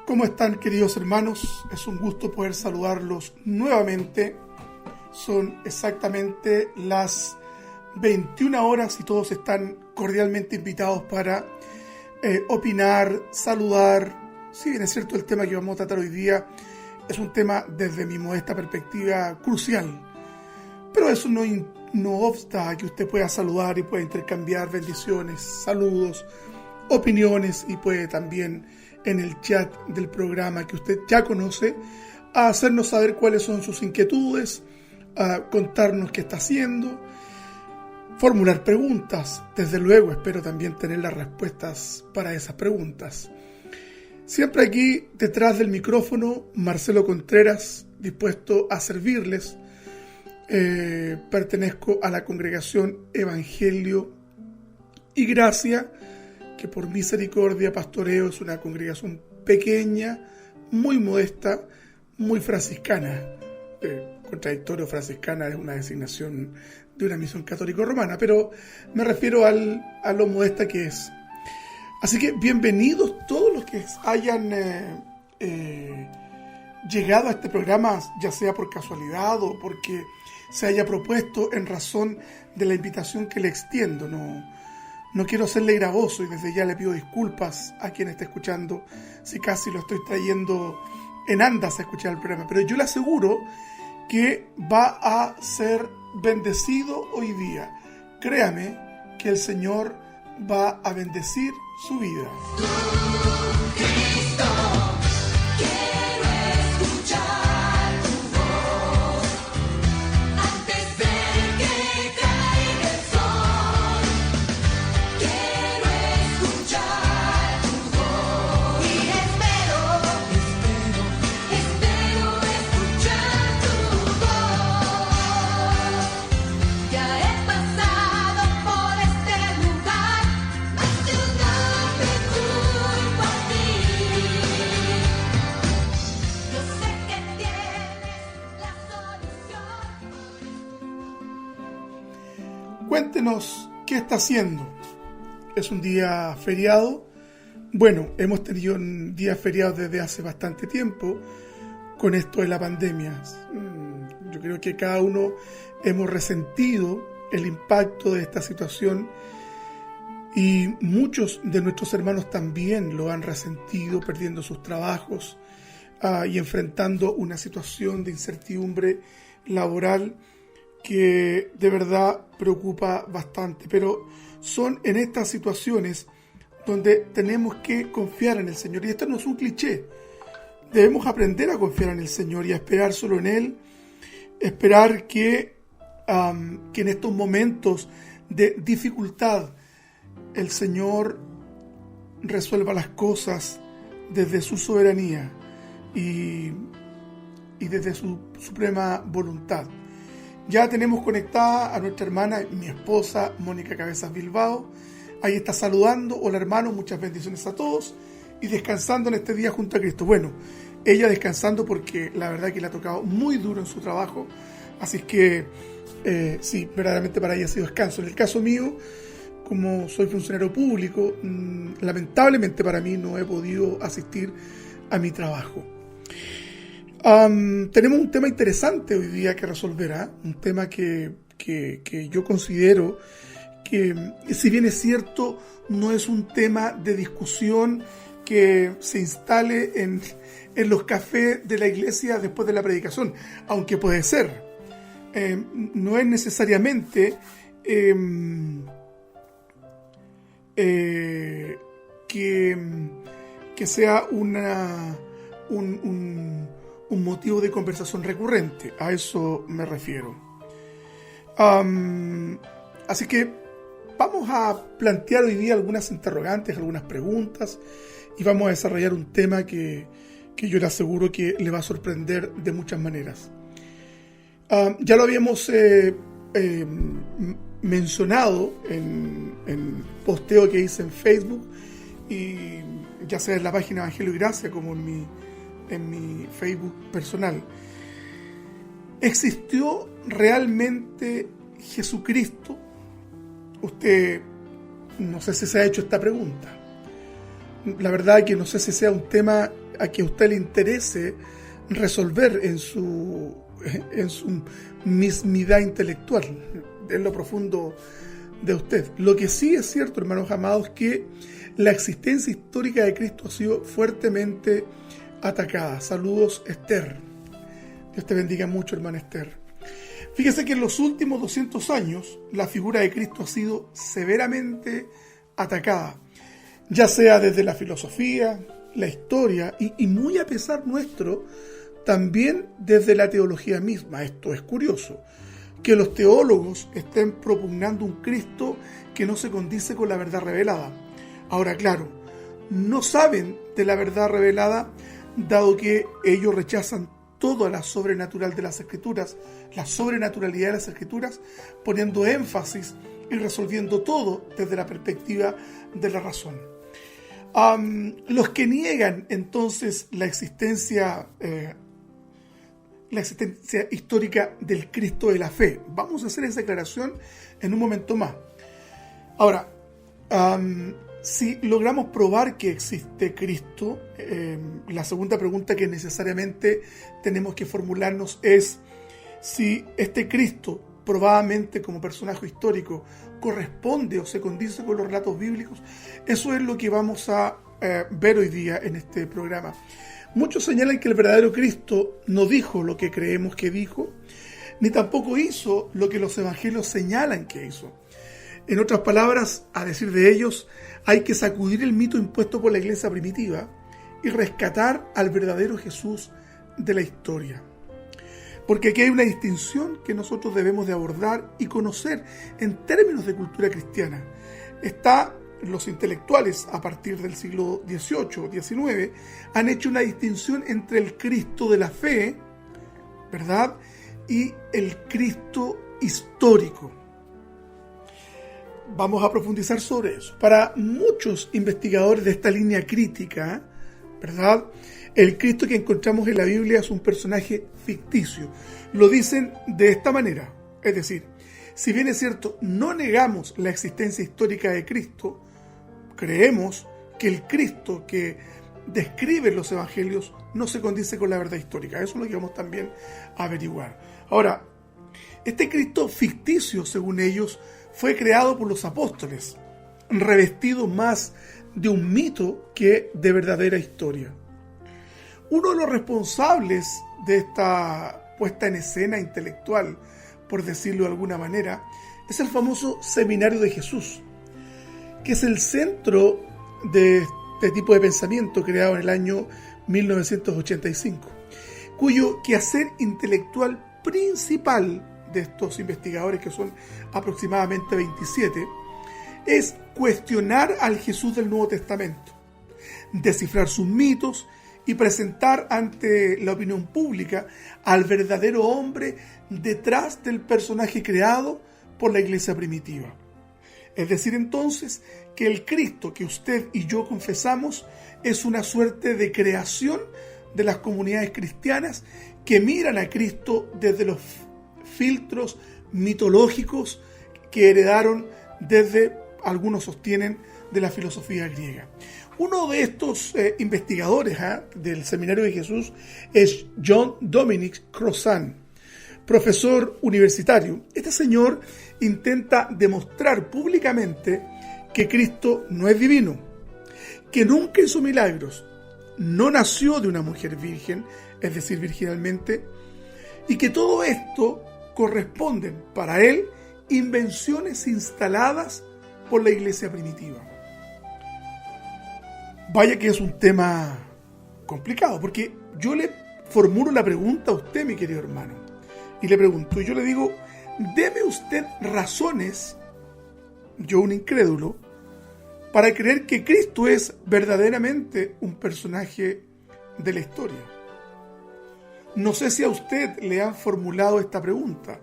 ¿Cómo están, queridos hermanos? Es un gusto poder saludarlos nuevamente. Son exactamente las 21 horas y todos están cordialmente invitados para opinar, saludar. Si bien es cierto, el tema que vamos a tratar hoy día es un tema desde mi modesta perspectiva crucial, pero eso no obsta a que usted pueda saludar y pueda intercambiar bendiciones, saludos, opiniones, y puede también en el chat del programa que usted ya conoce a hacernos saber cuáles son sus inquietudes, a contarnos qué está haciendo, formular preguntas. Desde luego espero también tener las respuestas para esas preguntas. Siempre aquí detrás del micrófono, Marcelo Contreras, dispuesto a servirles. Pertenezco a la congregación Evangelio y Gracia, que por misericordia pastoreo. Es una congregación pequeña, muy modesta, muy franciscana. Contradictorio, franciscana es una designación de una misión católico-romana, pero me refiero a lo modesta que es. Así que bienvenidos todos los que hayan llegado a este programa, ya sea por casualidad o porque se haya propuesto en razón de la invitación que le extiendo. No quiero serle gravoso y desde ya le pido disculpas a quien esté escuchando si casi lo estoy trayendo en andas a escuchar el programa, pero yo le aseguro que va a ser bendecido hoy día. Créame que el Señor va a bendecir su vida. Cuéntenos qué está haciendo. Es un día feriado. Bueno, hemos tenido un día feriado desde hace bastante tiempo con esto de la pandemia. Yo creo que cada uno hemos resentido el impacto de esta situación y muchos de nuestros hermanos también lo han resentido, perdiendo sus trabajos y enfrentando una situación de incertidumbre laboral que de verdad preocupa bastante. Pero son en estas situaciones donde tenemos que confiar en el Señor. Y esto no es un cliché. Debemos aprender a confiar en el Señor y a esperar solo en Él. Esperar que en estos momentos de dificultad el Señor resuelva las cosas desde su soberanía y desde su suprema voluntad. Ya tenemos conectada a nuestra hermana, mi esposa, Mónica Cabezas Bilbao. Ahí está saludando. Hola hermano, muchas bendiciones a todos. Y descansando en este día junto a Cristo. Bueno, ella descansando porque la verdad que le ha tocado muy duro en su trabajo. Así que sí, verdaderamente para ella ha sido descanso. En el caso mío, como soy funcionario público, lamentablemente para mí no he podido asistir a mi trabajo. Tenemos un tema interesante hoy día que resolver, un tema que yo considero que, si bien es cierto, no es un tema de discusión que se instale en los cafés de la iglesia después de la predicación, aunque puede ser. No es necesariamente que sea un motivo de conversación recurrente. A eso me refiero. Así que vamos a plantear hoy día algunas interrogantes, algunas preguntas, y vamos a desarrollar un tema que yo le aseguro que le va a sorprender de muchas maneras. Ya lo habíamos mencionado en posteo que hice en Facebook, y ya sea en la página Evangelio y Gracia como en mi Facebook personal. ¿Existió realmente Jesucristo? Usted, no sé si se ha hecho esta pregunta. La verdad es que no sé si sea un tema a que a usted le interese resolver en su mismidad intelectual, en lo profundo de usted. Lo que sí es cierto, hermanos amados, que la existencia histórica de Cristo ha sido fuertemente atacada. Saludos, Esther. Dios te bendiga mucho, hermana Esther. Fíjese que en los últimos 200 años la figura de Cristo ha sido severamente atacada, ya sea desde la filosofía, la historia y muy a pesar nuestro, también desde la teología misma. Esto es curioso, que los teólogos estén propugnando un Cristo que no se condice con la verdad revelada. Ahora, claro, no saben de la verdad revelada, dado que ellos rechazan toda la sobrenatural de las Escrituras, la sobrenaturalidad de las Escrituras, poniendo énfasis y resolviendo todo desde la perspectiva de la razón. Los que niegan entonces la existencia histórica del Cristo de la fe. Vamos a hacer esa declaración en un momento más. Ahora, si logramos probar que existe Cristo, la segunda pregunta que necesariamente tenemos que formularnos es si este Cristo, probadamente como personaje histórico, corresponde o se condice con los relatos bíblicos. Eso es lo que vamos a ver hoy día en este programa. Muchos señalan que el verdadero Cristo no dijo lo que creemos que dijo, ni tampoco hizo lo que los evangelios señalan que hizo. En otras palabras, a decir de ellos, hay que sacudir el mito impuesto por la iglesia primitiva y rescatar al verdadero Jesús de la historia. Porque aquí hay una distinción que nosotros debemos de abordar y conocer en términos de cultura cristiana. Los intelectuales a partir del siglo XVIII, XIX, han hecho una distinción entre el Cristo de la fe, ¿verdad?, y el Cristo histórico. Vamos a profundizar sobre eso. Para muchos investigadores de esta línea crítica, ¿verdad?, el Cristo que encontramos en la Biblia es un personaje ficticio. Lo dicen de esta manera, es decir, si bien es cierto, no negamos la existencia histórica de Cristo, creemos que el Cristo que describe los evangelios no se condice con la verdad histórica. Eso es lo que vamos también a averiguar. Ahora, este Cristo ficticio, según ellos, fue creado por los apóstoles, revestido más de un mito que de verdadera historia. Uno de los responsables de esta puesta en escena intelectual, por decirlo de alguna manera, es el famoso Seminario de Jesús, que es el centro de este tipo de pensamiento creado en el año 1985, cuyo quehacer intelectual principal de estos investigadores, que son aproximadamente 27, es cuestionar al Jesús del Nuevo Testamento, descifrar sus mitos y presentar ante la opinión pública al verdadero hombre detrás del personaje creado por la iglesia primitiva. Es decir, entonces, que el Cristo que usted y yo confesamos es una suerte de creación de las comunidades cristianas que miran a Cristo desde los filtros mitológicos que heredaron desde, algunos sostienen, de la filosofía griega. Uno de estos investigadores del Seminario de Jesús es John Dominic Crossan, profesor universitario. Este señor intenta demostrar públicamente que Cristo no es divino, que nunca hizo milagros, no nació de una mujer virgen, es decir, virginalmente, y que todo esto corresponden para él invenciones instaladas por la iglesia primitiva. Vaya que es un tema complicado, porque yo le formulo la pregunta a usted, mi querido hermano, y le pregunto, y yo le digo, deme usted razones, yo un incrédulo, para creer que Cristo es verdaderamente un personaje de la historia. No sé si a usted le han formulado esta pregunta,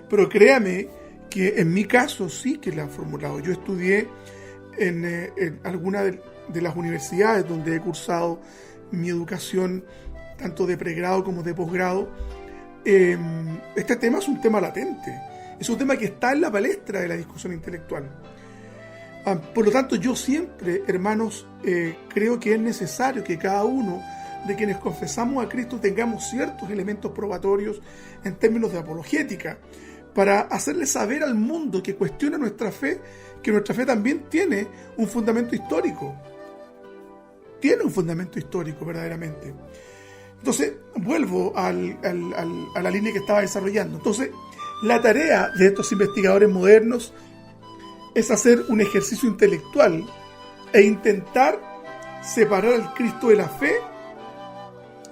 pero créame que en mi caso sí que la han formulado. Yo estudié en alguna de las universidades donde he cursado mi educación, tanto de pregrado como de posgrado. Este tema es un tema latente, es un tema que está en la palestra de la discusión intelectual. Por lo tanto, yo siempre, hermanos, creo que es necesario que cada uno de quienes confesamos a Cristo tengamos ciertos elementos probatorios en términos de apologética, para hacerle saber al mundo que cuestiona nuestra fe, que nuestra fe también tiene un fundamento histórico. Tiene un fundamento histórico, verdaderamente. Entonces, vuelvo a la línea que estaba desarrollando. Entonces, la tarea de estos investigadores modernos es hacer un ejercicio intelectual e intentar separar al Cristo de la fe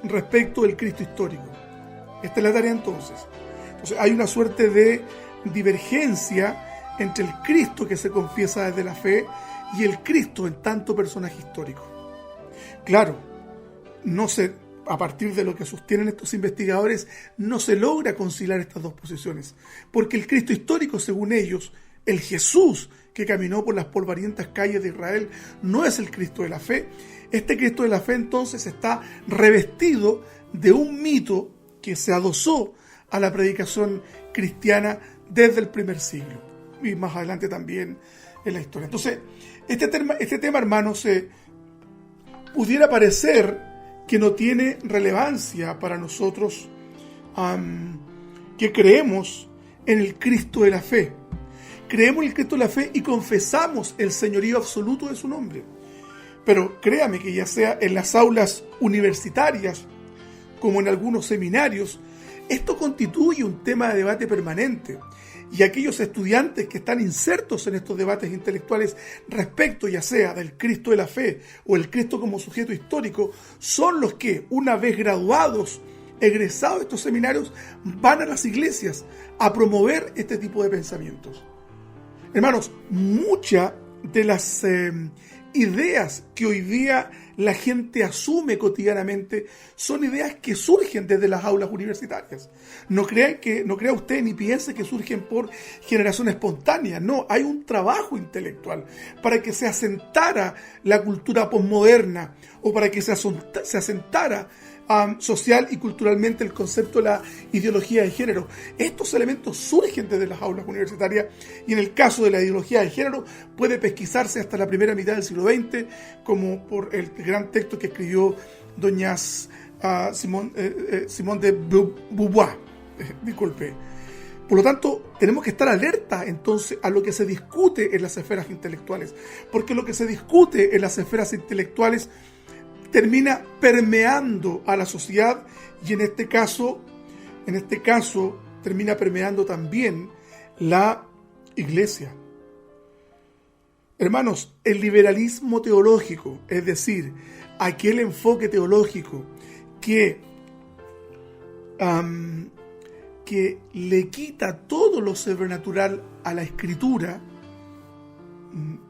respecto del Cristo histórico. Esta es la tarea entonces. Entonces, hay una suerte de divergencia entre el Cristo que se confiesa desde la fe y el Cristo en tanto personaje histórico. Claro, a partir de lo que sostienen estos investigadores, no se logra conciliar estas dos posiciones, porque el Cristo histórico, según ellos, el Jesús que caminó por las polvorientas calles de Israel, no es el Cristo de la fe. Este Cristo de la fe entonces está revestido de un mito que se adosó a la predicación cristiana desde el primer siglo y más adelante también en la historia. Entonces, este tema, hermanos, pudiera parecer que no tiene relevancia para nosotros que creemos en el Cristo de la fe. Creemos en el Cristo de la fe y confesamos el señorío absoluto de su nombre. Pero créame que ya sea en las aulas universitarias como en algunos seminarios, esto constituye un tema de debate permanente. Y aquellos estudiantes que están insertos en estos debates intelectuales respecto ya sea del Cristo de la fe o el Cristo como sujeto histórico, son los que, una vez graduados, egresados de estos seminarios, van a las iglesias a promover este tipo de pensamientos. Hermanos, muchas de las ideas que hoy día la gente asume cotidianamente son ideas que surgen desde las aulas universitarias. No crea usted ni piense que surgen por generación espontánea. No, hay un trabajo intelectual para que se asentara la cultura posmoderna o para que se asentara social y culturalmente el concepto de la ideología de género. Estos elementos surgen desde las aulas universitarias y en el caso de la ideología de género puede pesquisarse hasta la primera mitad del siglo XX, como por el gran texto que escribió doña Simone de Beauvoir. Por lo tanto, tenemos que estar alerta entonces a lo que se discute en las esferas intelectuales, porque lo que se discute en las esferas intelectuales termina permeando a la sociedad y en este caso termina permeando también la iglesia. Hermanos, el liberalismo teológico, es decir, aquel enfoque teológico que le quita todo lo sobrenatural a la escritura,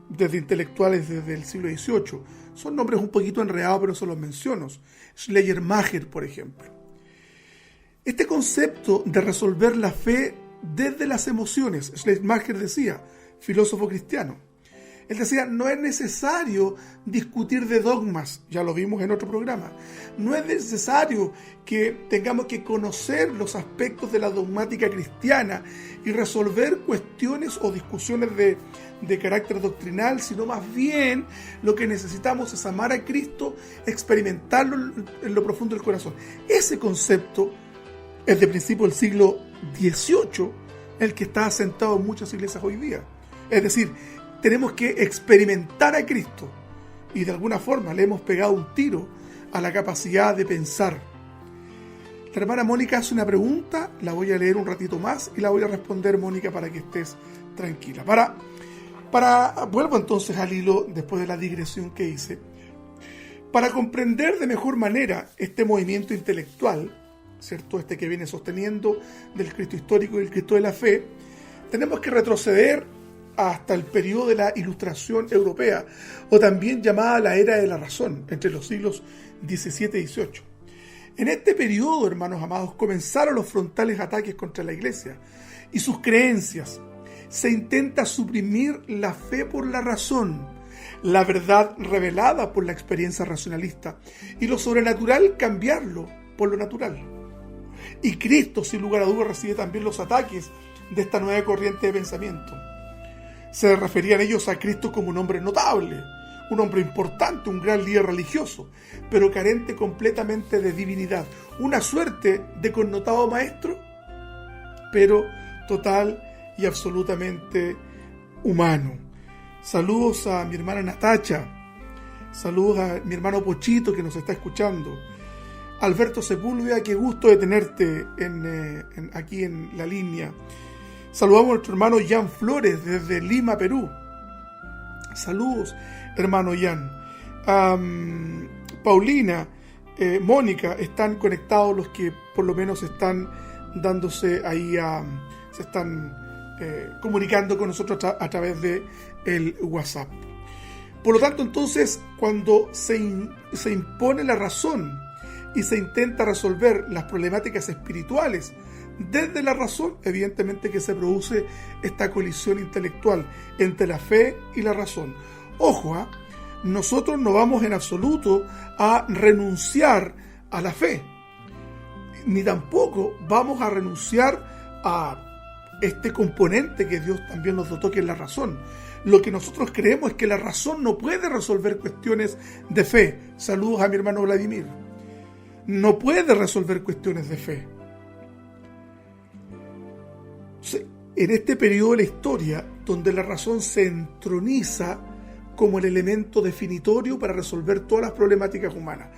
desde intelectuales desde el siglo XVIII, son nombres un poquito enredados, pero se los menciono. Schleiermacher, por ejemplo. Este concepto de resolver la fe desde las emociones, Schleiermacher decía, filósofo cristiano, él decía, no es necesario discutir de dogmas, ya lo vimos en otro programa, no es necesario que tengamos que conocer los aspectos de la dogmática cristiana y resolver cuestiones o discusiones de carácter doctrinal, sino más bien lo que necesitamos es amar a Cristo, experimentarlo en lo profundo del corazón. Ese concepto es de principio del siglo XVIII, el que está asentado en muchas iglesias hoy día. Es decir, tenemos que experimentar a Cristo y de alguna forma le hemos pegado un tiro a la capacidad de pensar. La hermana Mónica hace una pregunta, la voy a leer un ratito más y la voy a responder, Mónica, para que estés tranquila. Vuelvo entonces al hilo después de la digresión que hice. Para comprender de mejor manera este movimiento intelectual, ¿cierto? Este que viene sosteniendo del Cristo histórico y el Cristo de la fe, tenemos que retroceder hasta el periodo de la Ilustración Europea, o también llamada la Era de la Razón, entre los siglos XVII y XVIII. En este periodo, hermanos amados, comenzaron los frontales ataques contra la Iglesia y sus creencias. Se intenta suprimir la fe por la razón, la verdad revelada por la experiencia racionalista, y lo sobrenatural cambiarlo por lo natural. Y Cristo, sin lugar a dudas, recibe también los ataques de esta nueva corriente de pensamiento. Se referían ellos a Cristo como un hombre notable, un hombre importante, un gran líder religioso, pero carente completamente de divinidad. Una suerte de connotado maestro, pero total y absolutamente humano. Saludos a mi hermana Natacha, saludos a mi hermano Pochito que nos está escuchando. Alberto Sepúlveda, qué gusto de tenerte aquí en la línea. Saludamos a nuestro hermano Jan Flores desde Lima, Perú. Saludos, hermano Jan. Paulina, Mónica, están conectados los que por lo menos están dándose ahí se están comunicando con nosotros a través de el WhatsApp. Por lo tanto, entonces, cuando se impone la razón y se intenta resolver las problemáticas espirituales desde la razón, evidentemente que se produce esta colisión intelectual entre la fe y la razón. Ojo, nosotros no vamos en absoluto a renunciar a la fe, ni tampoco vamos a renunciar a este componente que Dios también nos dotó, que es la razón. Lo que nosotros creemos es que la razón no puede resolver cuestiones de fe. Saludos a mi hermano Vladimir. No puede resolver cuestiones de fe. En este periodo de la historia, donde la razón se entroniza como el elemento definitorio para resolver todas las problemáticas humanas.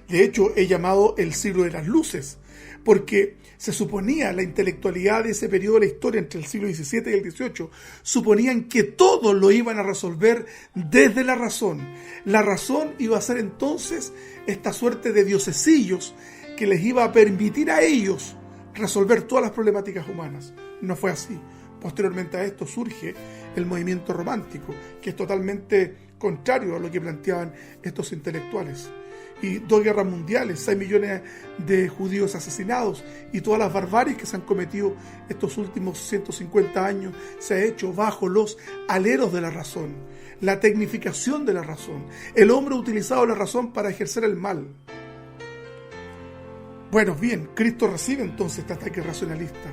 De hecho, he llamado el siglo de las luces, porque se suponía, la intelectualidad de ese periodo de la historia, entre el siglo XVII y el XVIII, suponían que todo lo iban a resolver desde la razón. La razón iba a ser entonces esta suerte de diosesillos que les iba a permitir a ellos resolver todas las problemáticas humanas. No fue así. Posteriormente a esto surge el movimiento romántico, que es totalmente contrario a lo que planteaban estos intelectuales. Y 2 guerras mundiales, 6 millones de judíos asesinados y todas las barbaries que se han cometido estos últimos 150 años se ha hecho bajo los aleros de la razón, la tecnificación de la razón. El hombre ha utilizado la razón para ejercer el mal. Bueno, bien, Cristo recibe entonces este ataque racionalista.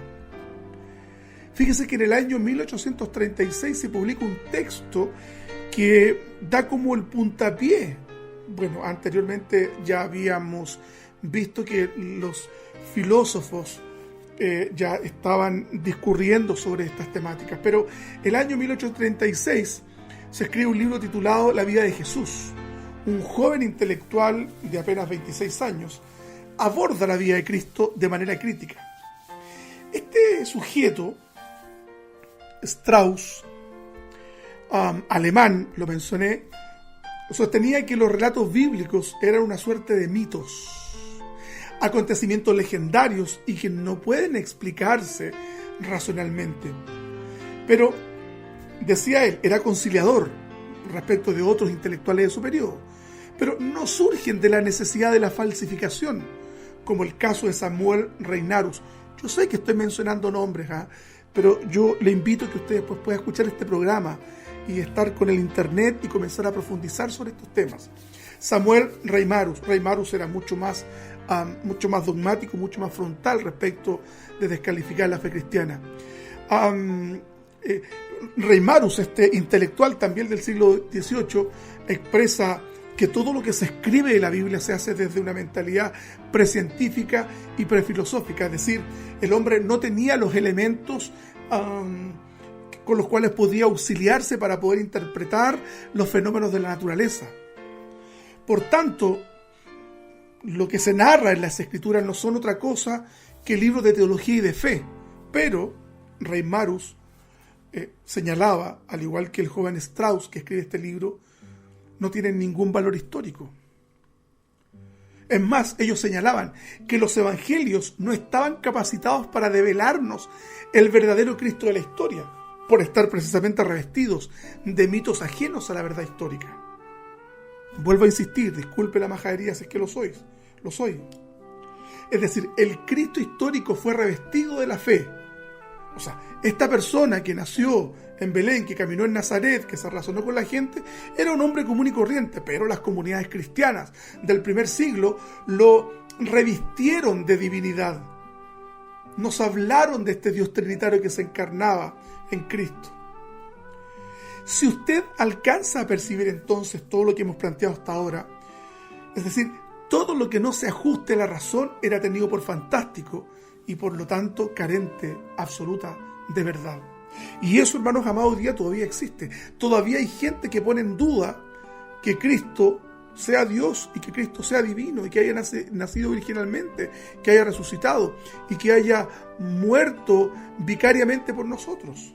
Fíjese que en el año 1836 se publica un texto que da como el puntapié. Bueno, anteriormente ya habíamos visto que los filósofos ya estaban discurriendo sobre estas temáticas, pero el año 1836 se escribe un libro titulado La vida de Jesús. Un joven intelectual de apenas 26 años aborda la vida de Cristo de manera crítica. Este sujeto, Strauss, alemán, lo mencioné, sostenía que los relatos bíblicos eran una suerte de mitos, acontecimientos legendarios y que no pueden explicarse racionalmente. Pero, decía él, era conciliador respecto de otros intelectuales de su periodo, pero no surgen de la necesidad de la falsificación, como el caso de Samuel Reinarus. Yo sé que estoy mencionando nombres, pero yo le invito a que usted después pueda escuchar este programa y estar con el internet y comenzar a profundizar sobre estos temas. Samuel Reimarus era mucho más dogmático, mucho más frontal respecto de descalificar la fe cristiana. Reimarus, este intelectual también del siglo XVIII, expresa que todo lo que se escribe de la Biblia se hace desde una mentalidad precientífica y prefilosófica, es decir, el hombre no tenía los elementos con los cuales podía auxiliarse para poder interpretar los fenómenos de la naturaleza. Por tanto, lo que se narra en las escrituras no son otra cosa que libros de teología y de fe, pero Reimarus señalaba, al igual que el joven Strauss que escribe este libro, no tienen ningún valor histórico. Es más, ellos señalaban que los evangelios no estaban capacitados para develarnos el verdadero Cristo de la historia, por estar precisamente revestidos de mitos ajenos a la verdad histórica. Vuelvo a insistir, disculpe la majadería si es que lo soy. Es decir, el Cristo histórico fue revestido de la fe. O sea, esta persona que nació en Belén, que caminó en Nazaret, que se relacionó con la gente, era un hombre común y corriente, pero las comunidades cristianas del primer siglo lo revistieron de divinidad. Nos hablaron de este Dios trinitario que se encarnaba en Cristo. Si usted alcanza a percibir entonces todo lo que hemos planteado hasta ahora, es decir, todo lo que no se ajuste a la razón era tenido por fantástico y por lo tanto carente absoluta de verdad. Y eso, hermanos amados, hoy día todavía existe. Todavía hay gente que pone en duda que Cristo sea Dios y que Cristo sea divino y que haya nacido originalmente, que haya resucitado y que haya muerto vicariamente por nosotros.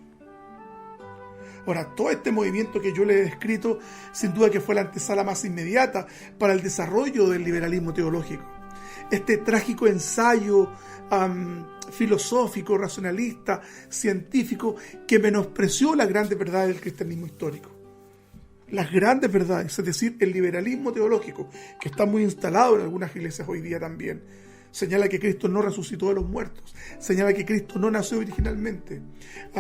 Ahora, todo este movimiento que yo le he descrito, sin duda que fue la antesala más inmediata para el desarrollo del liberalismo teológico. Este trágico ensayo filosófico, racionalista, científico, que menospreció las grandes verdades del cristianismo histórico. Las grandes verdades, es decir, el liberalismo teológico, que está muy instalado en algunas iglesias hoy día también, señala que Cristo no resucitó de los muertos, señala que Cristo no nació originalmente,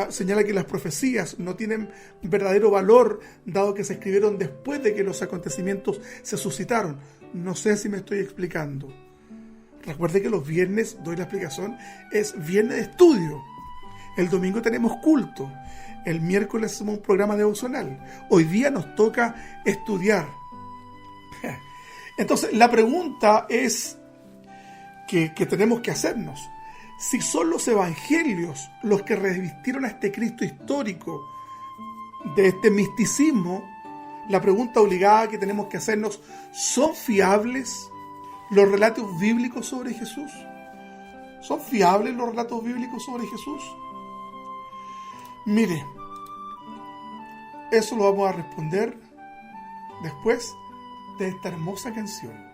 señala que las profecías no tienen verdadero valor dado que se escribieron después de que los acontecimientos se suscitaron. No sé si me estoy explicando. Recuerde que los viernes, doy la explicación, es viernes de estudio. El domingo tenemos culto. El miércoles hacemos un programa devocional. Hoy día nos toca estudiar. Entonces, la pregunta es que tenemos que hacernos. Si son los evangelios los que revistieron a este Cristo histórico de este misticismo, la pregunta obligada que tenemos que hacernos, ¿son fiables los relatos bíblicos sobre Jesús? ¿Son fiables los relatos bíblicos sobre Jesús? Mire, eso lo vamos a responder después de esta hermosa canción.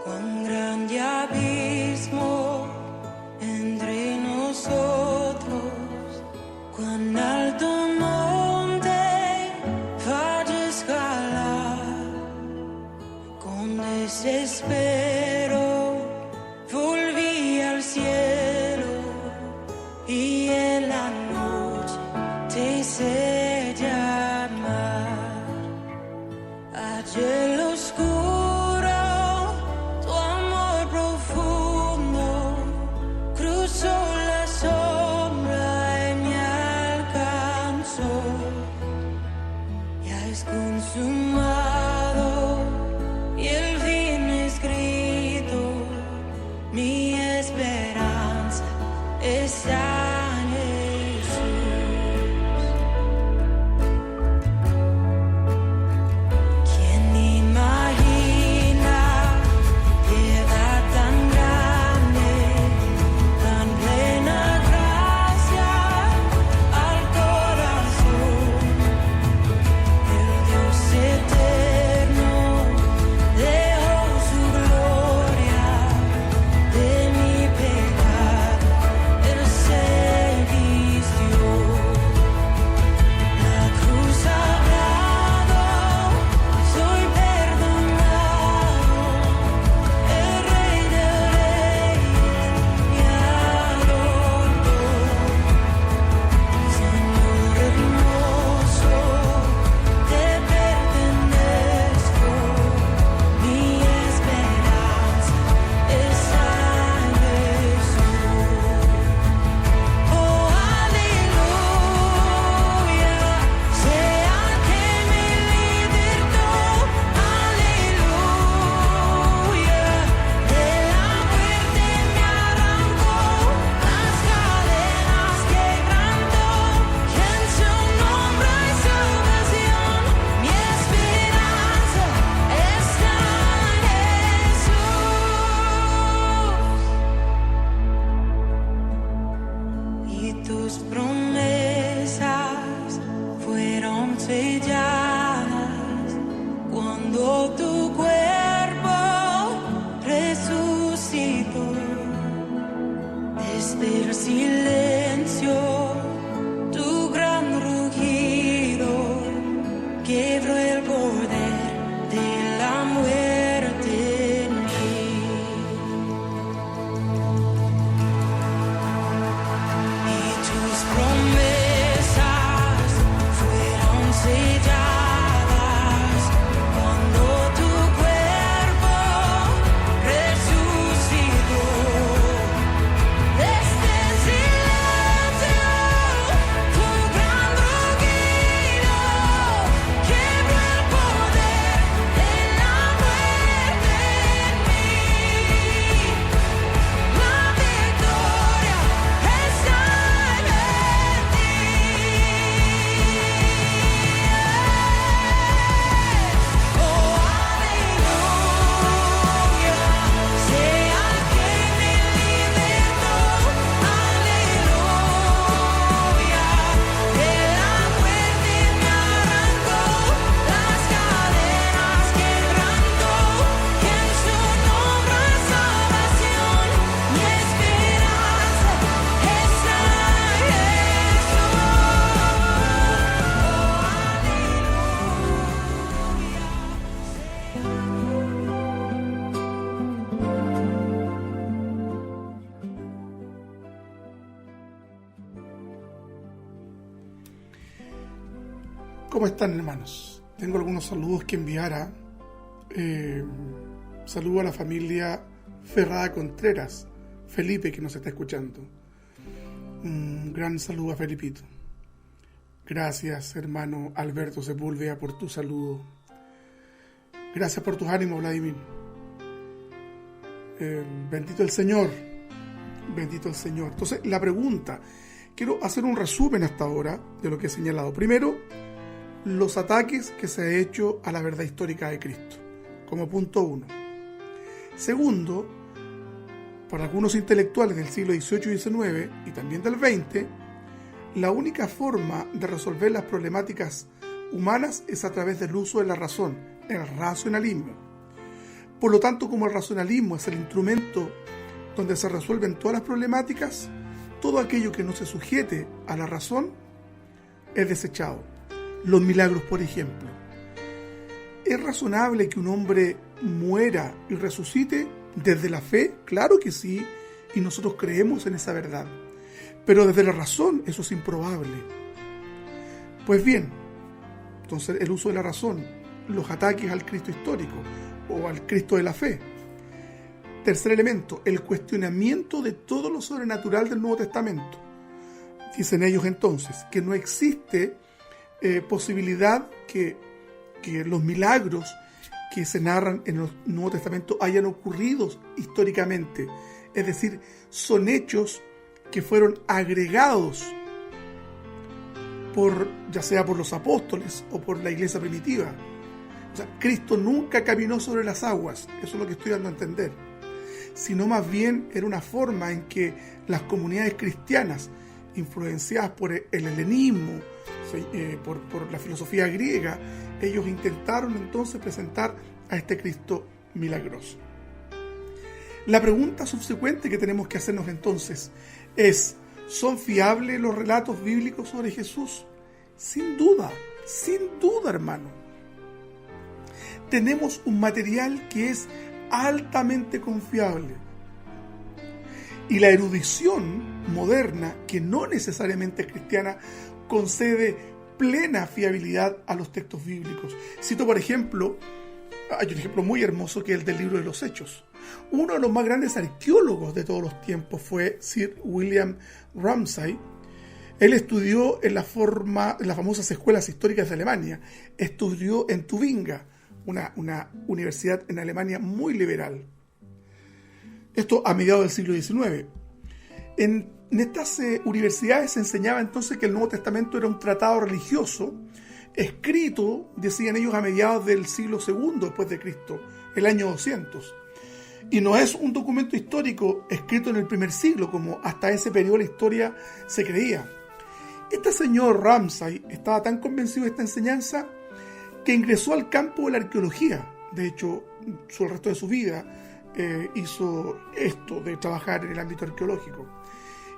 Cuán grande abismo entre nosotros, cuán alto monte para escalar, con desespero volví al cielo y en la noche te hice llamar. Allá en lo oscuro la sombra y me alcanzó, ya es consumado y el fin escrito, ¿Cómo están, hermanos? Tengo algunos saludos que enviar. Saludo a la familia Ferrada Contreras, Felipe, que nos está escuchando. Un gran saludo a Felipito. Gracias, hermano Alberto Sepúlveda, por tu saludo. Gracias por tus ánimos, Vladimir. Bendito el Señor. Bendito el Señor. Entonces, la pregunta, quiero hacer un resumen hasta ahora de lo que he señalado. Primero, los ataques que se ha hecho a la verdad histórica de Cristo, como punto 1. Segundo, para algunos intelectuales del siglo XVIII y XIX y también del XX, la única forma de resolver las problemáticas humanas es a través del uso de la razón, el racionalismo. Por lo tanto, como el racionalismo es el instrumento donde se resuelven todas las problemáticas, todo aquello que no se sujete a la razón es desechado. Los milagros, por ejemplo. ¿Es razonable que un hombre muera y resucite desde la fe? Claro que sí, y nosotros creemos en esa verdad. Pero desde la razón eso es improbable. Pues bien, entonces el uso de la razón, los ataques al Cristo histórico o al Cristo de la fe. Tercer elemento, el cuestionamiento de todo lo sobrenatural del Nuevo Testamento. Dicen ellos entonces que no existe posibilidad que los milagros que se narran en el Nuevo Testamento hayan ocurrido históricamente. Es decir, son hechos que fueron agregados ya sea por los apóstoles o por la iglesia primitiva. O sea, Cristo nunca caminó sobre las aguas, eso es lo que estoy dando a entender, sino más bien era una forma en que las comunidades cristianas, influenciadas por el helenismo, por la filosofía griega, ellos intentaron entonces presentar a este Cristo milagroso. La pregunta subsecuente que tenemos que hacernos entonces es: ¿son fiables los relatos bíblicos sobre Jesús? Sin duda, hermano. Tenemos un material que es altamente confiable. Y la erudición moderna, que no necesariamente es cristiana, concede plena fiabilidad a los textos bíblicos. Cito, por ejemplo, hay un ejemplo muy hermoso que es el del libro de los Hechos. Uno de los más grandes arqueólogos de todos los tiempos fue Sir William Ramsay. Él estudió en las famosas escuelas históricas de Alemania. Estudió en Tubinga, una universidad en Alemania muy liberal. Esto a mediados del siglo XIX. En estas universidades se enseñaba entonces que el Nuevo Testamento era un tratado religioso escrito, decían ellos, a mediados del siglo II después de Cristo, el año 200. Y no es un documento histórico escrito en el primer siglo, como hasta ese periodo de la historia se creía. Este señor Ramsay estaba tan convencido de esta enseñanza que ingresó al campo de la arqueología. De hecho, el resto de su vida hizo esto de trabajar en el ámbito arqueológico.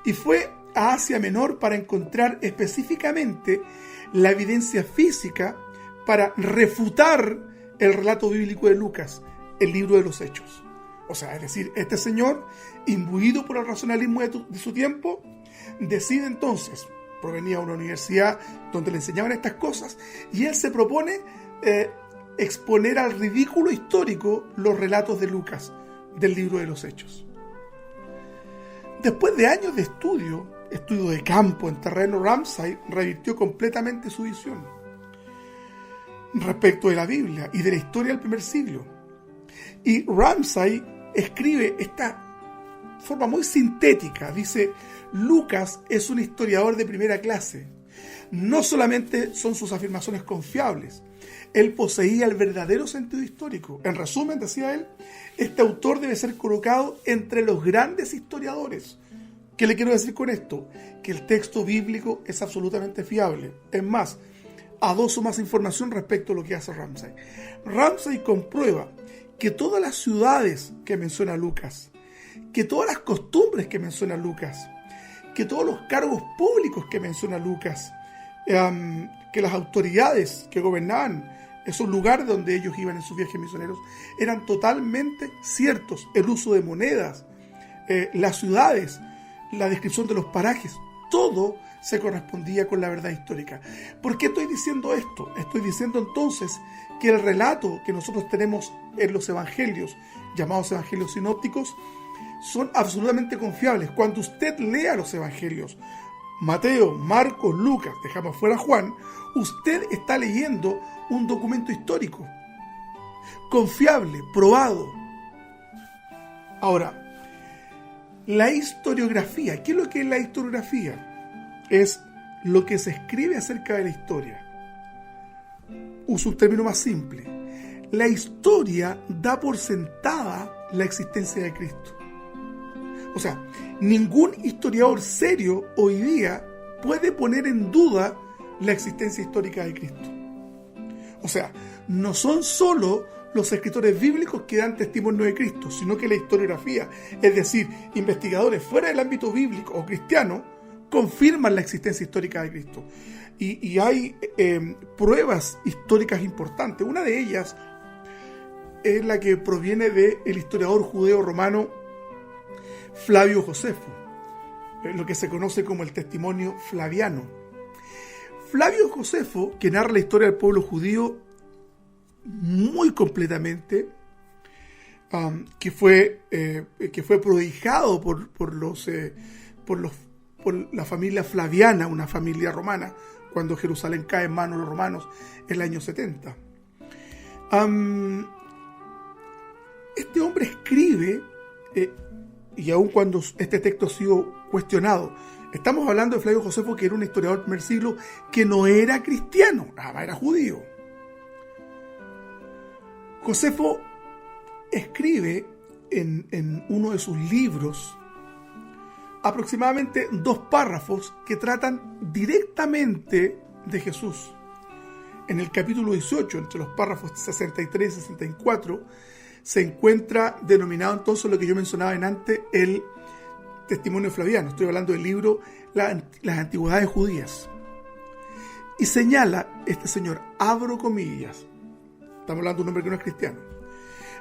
Y fue a Asia Menor para encontrar específicamente la evidencia física para refutar el relato bíblico de Lucas, el libro de los Hechos. O sea, es decir, este señor, imbuido por el racionalismo de su tiempo, decide entonces, provenía de una universidad donde le enseñaban estas cosas, y él se propone exponer al ridículo histórico los relatos de Lucas, del libro de los Hechos. Después de años de estudio de campo en terreno, Ramsay revirtió completamente su visión respecto de la Biblia y de la historia del primer siglo. Y Ramsay escribe esta forma muy sintética. Dice: Lucas es un historiador de primera clase. No solamente son sus afirmaciones confiables, él poseía el verdadero sentido histórico. En resumen, decía él, este autor debe ser colocado entre los grandes historiadores. ¿Qué le quiero decir con esto? Que el texto bíblico es absolutamente fiable. Es más, adoso más información respecto a lo que hace Ramsay. Ramsay comprueba que todas las ciudades que menciona Lucas, que todas las costumbres que menciona Lucas, que todos los cargos públicos que menciona Lucas, que las autoridades que gobernaban esos lugares donde ellos iban en sus viajes misioneros eran totalmente ciertos. El uso de monedas, las ciudades, la descripción de los parajes, todo se correspondía con la verdad histórica. ¿Por qué estoy diciendo esto? Estoy diciendo entonces que el relato que nosotros tenemos en los evangelios, llamados evangelios sinópticos, son absolutamente confiables. Cuando usted lea los evangelios, Mateo, Marcos, Lucas, dejamos fuera Juan, usted está leyendo un documento histórico, confiable, probado. Ahora, la historiografía, ¿qué es lo que es la historiografía? Es lo que se escribe acerca de la historia. Uso un término más simple. La historia da por sentada la existencia de Cristo. O sea, ningún historiador serio hoy día puede poner en duda la existencia histórica de Cristo. O sea, no son solo los escritores bíblicos que dan testimonio de Cristo, sino que la historiografía, es decir, investigadores fuera del ámbito bíblico o cristiano, confirman la existencia histórica de Cristo. Y hay pruebas históricas importantes. Una de ellas es la que proviene del historiador judeo-romano Flavio Josefo, lo que se conoce como el testimonio flaviano. Flavio Josefo, que narra la historia del pueblo judío muy completamente, que fue prodigado por la familia flaviana, una familia romana, cuando Jerusalén cae en manos de los romanos en el año 70. Este hombre escribe, y aun cuando este texto ha sido cuestionado, estamos hablando de Flavio Josefo, que era un historiador del primer siglo, que no era cristiano, era judío. Josefo escribe en uno de sus libros aproximadamente 2 párrafos que tratan directamente de Jesús. En el capítulo 18, entre los párrafos 63 y 64, se encuentra denominado entonces lo que yo mencionaba antes, el testimonio flaviano. Estoy hablando del libro Las Antigüedades Judías. Y señala este señor, abro comillas, estamos hablando de un hombre que no es cristiano: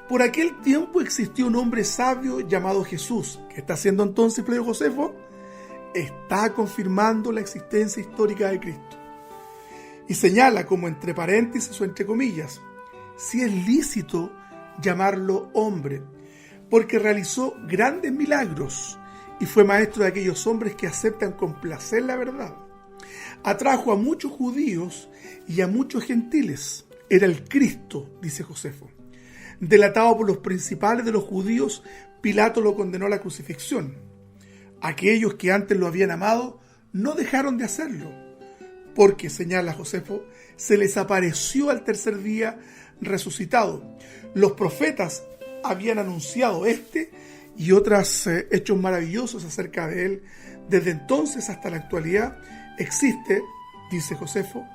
por aquel tiempo existió un hombre sabio llamado Jesús. ¿Qué está haciendo entonces Flavio Josefo? Está confirmando la existencia histórica de Cristo. Y señala como entre paréntesis o entre comillas, si es lícito llamarlo hombre, porque realizó grandes milagros y fue maestro de aquellos hombres que aceptan con placer la verdad. Atrajo a muchos judíos y a muchos gentiles. Era el Cristo, dice Josefo. Delatado por los principales de los judíos, Pilato lo condenó a la crucifixión. Aquellos que antes lo habían amado no dejaron de hacerlo, porque, señala Josefo, se les apareció al tercer día resucitado. Los profetas habían anunciado este y otros hechos maravillosos acerca de él. Desde entonces hasta la actualidad existe, dice Josefo,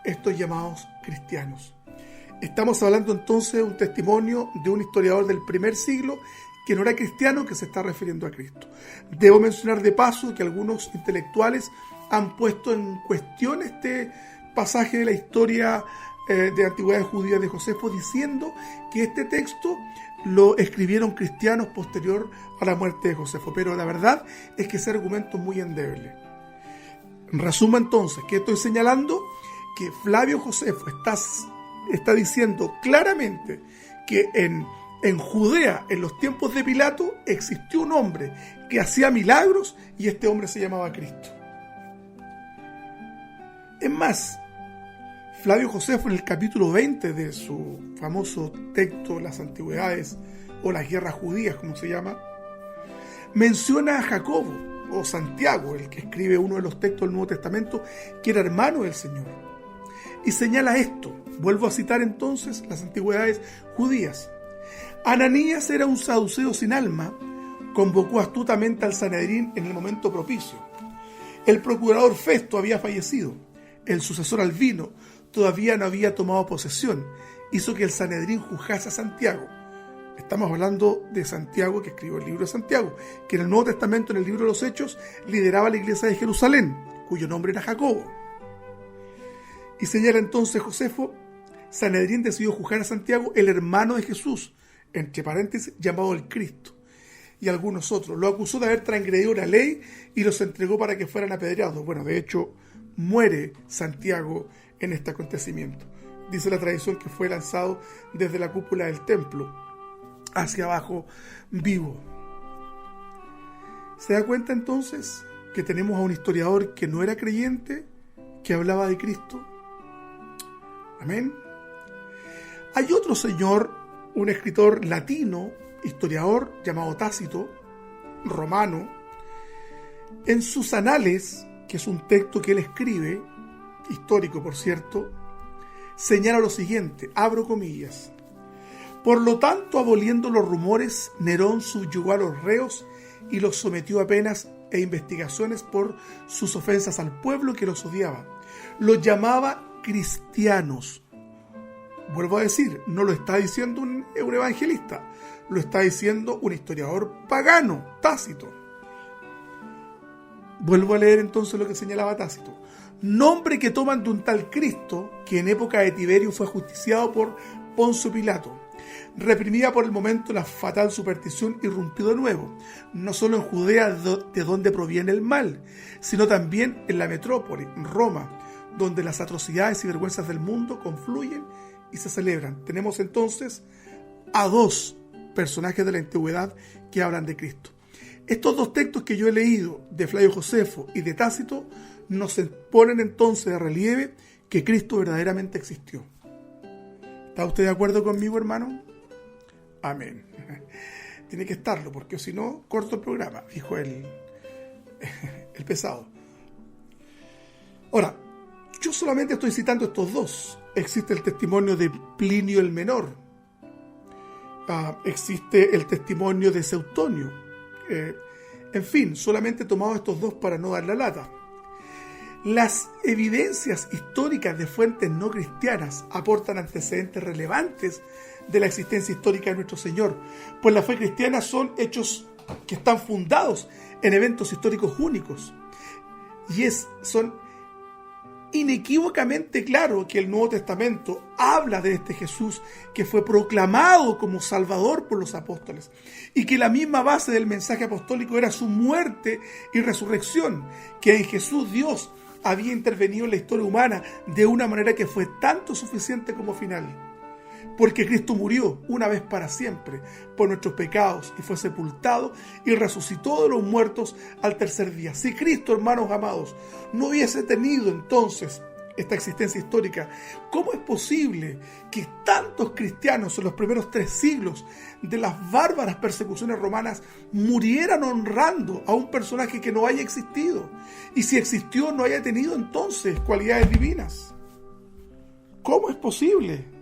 estos llamados cristianos. Estamos hablando entonces de un testimonio de un historiador del primer siglo que no era cristiano, que se está refiriendo a Cristo. Debo mencionar de paso que algunos intelectuales han puesto en cuestión este pasaje de la historia de Antigüedades Judías de Josefo, diciendo que este texto lo escribieron cristianos posterior a la muerte de Josefo. Pero la verdad es que ese argumento es muy endeble. En resumen entonces, ¿qué estoy señalando? Que Flavio Josefo está diciendo claramente que en Judea, en los tiempos de Pilato, existió un hombre que hacía milagros y este hombre se llamaba Cristo. Es más, Flavio Josefo, en el capítulo 20 de su famoso texto Las Antigüedades o las Guerras Judías, como se llama, menciona a Jacobo o Santiago, el que escribe uno de los textos del Nuevo Testamento, que era hermano del Señor. Y señala esto, vuelvo a citar entonces Las Antigüedades Judías. Ananías era un saduceo sin alma, convocó astutamente al Sanedrín en el momento propicio. El procurador Festo había fallecido, el sucesor Albino todavía no había tomado posesión, hizo que el Sanedrín juzgase a Santiago. Estamos hablando de Santiago, que escribió el libro de Santiago, que en el Nuevo Testamento, en el libro de los Hechos, lideraba la iglesia de Jerusalén, cuyo nombre era Jacobo. Y señala entonces Josefo, Sanedrín decidió juzgar a Santiago, el hermano de Jesús, entre paréntesis, llamado el Cristo. y algunos otros. Lo acusó de haber transgredido la ley y los entregó para que fueran apedreados. Bueno, de hecho, muere Santiago en este acontecimiento. Dice la tradición que fue lanzado desde la cúpula del templo hacia abajo vivo. ¿Se da cuenta entonces que tenemos a un historiador que no era creyente, que hablaba de Cristo? Amén. Hay otro señor, un escritor latino, historiador llamado Tácito, romano. En sus Anales, que es un texto que él escribe, histórico por cierto, señala lo siguiente, abro comillas: por lo tanto, aboliendo los rumores, Nerón subyugó a los reos y los sometió a penas e investigaciones por sus ofensas al pueblo que los odiaba. Los llamaba cristianos. Vuelvo a decir, no lo está diciendo un evangelista, lo está diciendo un historiador pagano, Tácito. Vuelvo a leer entonces lo que señalaba Tácito. Nombre que toman de un tal Cristo, que en época de Tiberio fue ajusticiado por Poncio Pilato. Reprimida por el momento la fatal superstición, irrumpió de nuevo, no solo en Judea, de donde proviene el mal, sino también en la metrópoli, Roma, donde las atrocidades y vergüenzas del mundo confluyen y se celebran. Tenemos entonces a dos personajes de la antigüedad que hablan de Cristo. Estos dos textos que yo he leído, de Flavio Josefo y de Tácito, nos ponen entonces de relieve que Cristo verdaderamente existió. ¿Está usted de acuerdo conmigo, hermano? Amén. Tiene que estarlo, porque si no, corto el programa, dijo el pesado. Ahora, yo solamente estoy citando estos dos. Existe el testimonio de Plinio el Menor. Existe el testimonio de Seutonio. En fin, solamente he tomado estos dos para no dar la lata. Las evidencias históricas de fuentes no cristianas aportan antecedentes relevantes de la existencia histórica de nuestro Señor, pues la fe cristiana son hechos que están fundados en eventos históricos únicos. Y son inequívocamente claro que el Nuevo Testamento habla de este Jesús que fue proclamado como Salvador por los apóstoles, y que la misma base del mensaje apostólico era su muerte y resurrección, que en Jesús Dios había intervenido en la historia humana de una manera que fue tanto suficiente como final. Porque Cristo murió una vez para siempre por nuestros pecados y fue sepultado y resucitó de los muertos al tercer día. Si Cristo, hermanos amados, no hubiese tenido entonces esta existencia histórica, ¿cómo es posible que tantos cristianos en los primeros 3 siglos de las bárbaras persecuciones romanas murieran honrando a un personaje que no haya existido? Y si existió, no haya tenido entonces cualidades divinas. ¿Cómo es posible?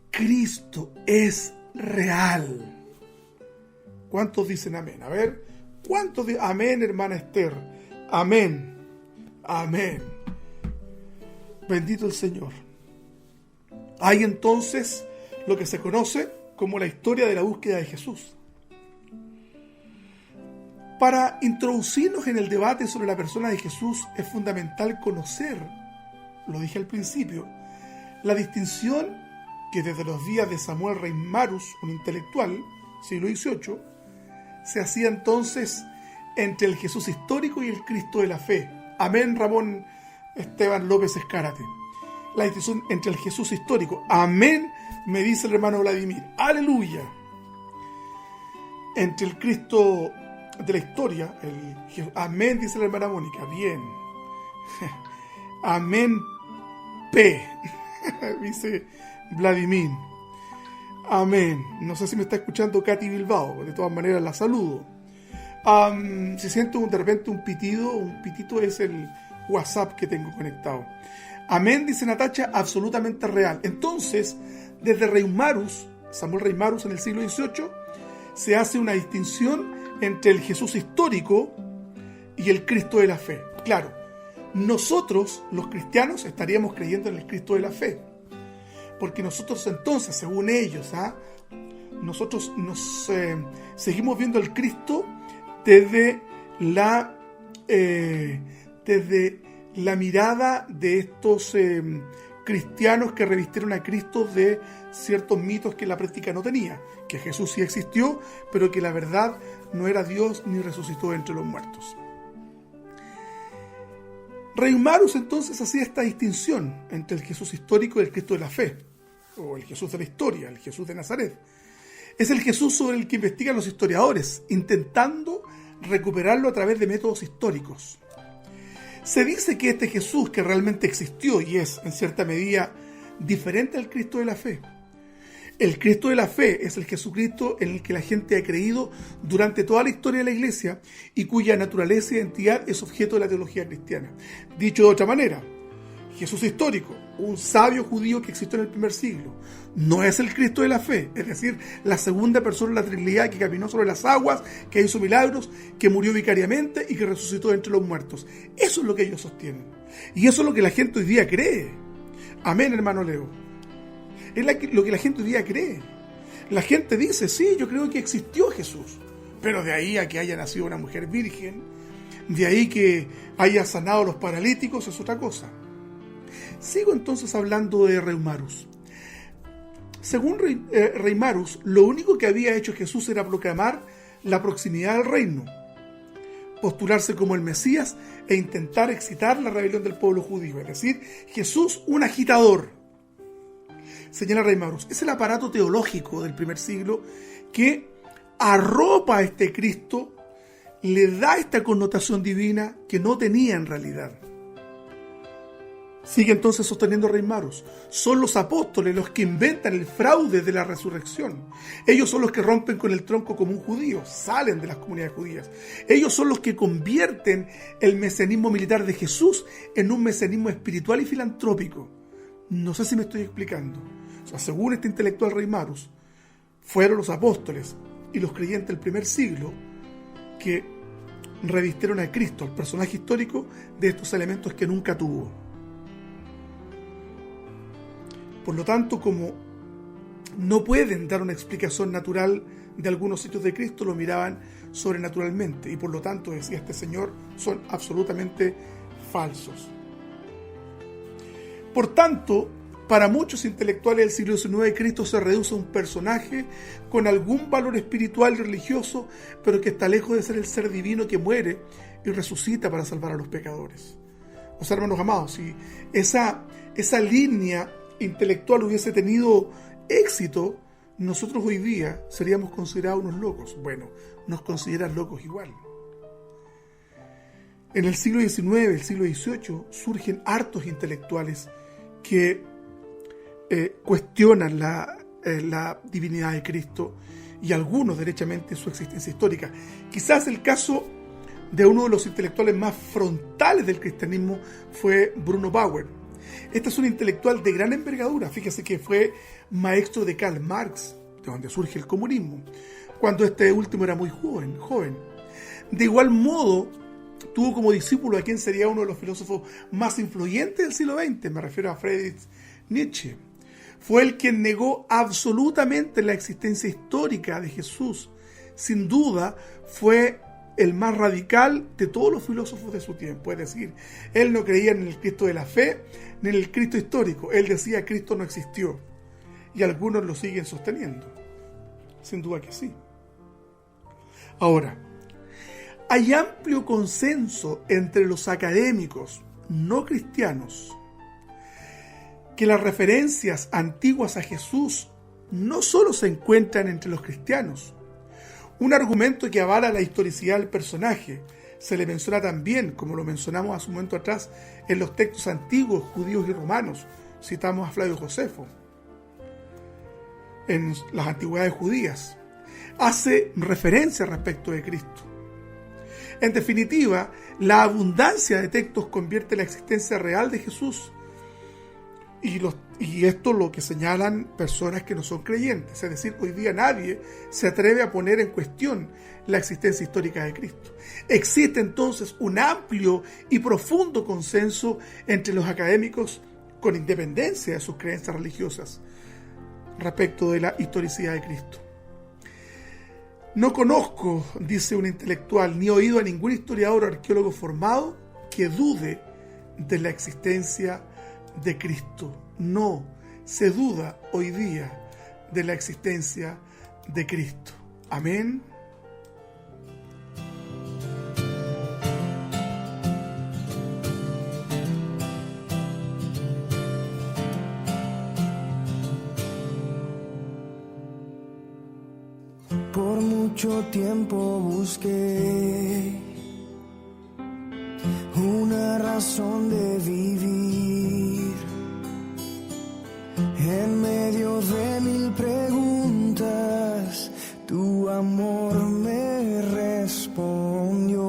Cristo es real. ¿Cuántos dicen amén? A ver, ¿cuántos dicen amén, hermana Esther? Amén. Amén. Bendito el Señor. Hay entonces lo que se conoce como la historia de la búsqueda de Jesús. Para introducirnos en el debate sobre la persona de Jesús es fundamental conocer, lo dije al principio, la distinción que desde los días de Samuel Reimarus, un intelectual, siglo XVIII, se hacía entonces entre el Jesús histórico y el Cristo de la fe. Amén, Ramón Esteban López Escárate. La distinción entre el Jesús histórico. Amén, me dice el hermano Vladimir. Aleluya. Entre el Cristo de la historia. Amén, dice la hermana Mónica. Bien. Amén, P. dice Vladimir. Amén. No sé si me está escuchando Katy Bilbao. De todas maneras la saludo. Si siento de repente un pitito es el WhatsApp que tengo conectado. Amén, dice Natacha, absolutamente real. Entonces, desde Reimarus, Samuel Reimarus en el siglo XVIII, se hace una distinción entre el Jesús histórico y el Cristo de la fe. Claro, nosotros, los cristianos, estaríamos creyendo en el Cristo de la fe. Porque nosotros entonces, según ellos, nosotros nos seguimos viendo al Cristo desde la mirada de estos cristianos que revistieron a Cristo de ciertos mitos que la práctica no tenía, que Jesús sí existió, pero que la verdad no era Dios ni resucitó entre los muertos. Reimarus entonces hacía esta distinción entre el Jesús histórico y el Cristo de la fe, o el Jesús de la historia, el Jesús de Nazaret. Es el Jesús sobre el que investigan los historiadores, intentando recuperarlo a través de métodos históricos. Se dice que este Jesús, que realmente existió y es, en cierta medida, diferente al Cristo de la fe. El Cristo de la fe es el Jesucristo en el que la gente ha creído durante toda la historia de la Iglesia y cuya naturaleza e identidad es objeto de la teología cristiana. Dicho de otra manera, Jesús histórico, un sabio judío que existió en el primer siglo, no es el Cristo de la fe, es decir, la segunda persona de la Trinidad que caminó sobre las aguas, que hizo milagros, que murió vicariamente y que resucitó entre los muertos. Eso es lo que ellos sostienen. Y eso es lo que la gente hoy día cree. Amén, hermano Leo. Es lo que la gente hoy día cree. La gente dice, sí, yo creo que existió Jesús, pero de ahí a que haya nacido una mujer virgen, de ahí que haya sanado a los paralíticos, es otra cosa. Sigo entonces hablando de Reimarus. Según Reimarus, lo único que había hecho Jesús era proclamar la proximidad del reino, postularse como el Mesías e intentar excitar la rebelión del pueblo judío, es decir, Jesús un agitador. Señala Reimarus, es el aparato teológico del primer siglo que arropa a este Cristo, le da esta connotación divina que no tenía en realidad. Sigue entonces sosteniendo Reimarus. Son los apóstoles los que inventan el fraude de la resurrección. Ellos son los que rompen con el tronco común judío, salen de las comunidades judías. Ellos son los que convierten el mesianismo militar de Jesús en un mesianismo espiritual y filantrópico. No sé si me estoy explicando. O sea, según este intelectual Reimarus, fueron los apóstoles y los creyentes del primer siglo que revistieron a Cristo, el personaje histórico, de estos elementos que nunca tuvo. Por lo tanto, como no pueden dar una explicación natural de algunos hechos de Cristo, lo miraban sobrenaturalmente y por lo tanto, decía este señor, son absolutamente falsos. Por tanto, para muchos intelectuales del siglo XIX, Cristo se reduce a un personaje con algún valor espiritual y religioso, pero que está lejos de ser el ser divino que muere y resucita para salvar a los pecadores. O sea, hermanos amados, si esa línea intelectual hubiese tenido éxito, nosotros hoy día seríamos considerados unos locos. Bueno, nos consideran locos igual. En el siglo XIX, el siglo XVIII, surgen hartos intelectuales que cuestionan la divinidad de Cristo y algunos derechamente su existencia histórica. Quizás el caso de uno de los intelectuales más frontales del cristianismo fue Bruno Bauer. Este es un intelectual de gran envergadura. Fíjese que fue maestro de Karl Marx, de donde surge el comunismo, cuando este último era muy joven. De igual modo, tuvo como discípulo a quien sería uno de los filósofos más influyentes del siglo XX, me refiero a Friedrich Nietzsche. Fue el quien negó absolutamente la existencia histórica de Jesús. Sin duda, fue el más radical de todos los filósofos de su tiempo. Es decir, él no creía en el Cristo de la fe ni en el Cristo histórico. Él decía que Cristo no existió. Y algunos lo siguen sosteniendo. Sin duda que sí. Ahora, hay amplio consenso entre los académicos no cristianos que las referencias antiguas a Jesús no solo se encuentran entre los cristianos. Un argumento que avala la historicidad del personaje se le menciona también, como lo mencionamos hace un momento atrás, en los textos antiguos judíos y romanos. Citamos a Flavio Josefo en las antigüedades judías. Hace referencia respecto de Cristo. En definitiva, la abundancia de textos convierte la existencia real de Jesús y esto lo que señalan personas que no son creyentes. Es decir, hoy día nadie se atreve a poner en cuestión la existencia histórica de Cristo. Existe entonces un amplio y profundo consenso entre los académicos con independencia de sus creencias religiosas respecto de la historicidad de Cristo. No conozco, dice un intelectual, ni he oído a ningún historiador o arqueólogo formado que dude de la existencia de Cristo. No se duda hoy día de la existencia de Cristo. Amén. Por mucho tiempo busqué una razón de vivir. En medio de mil preguntas, tu amor me respondió.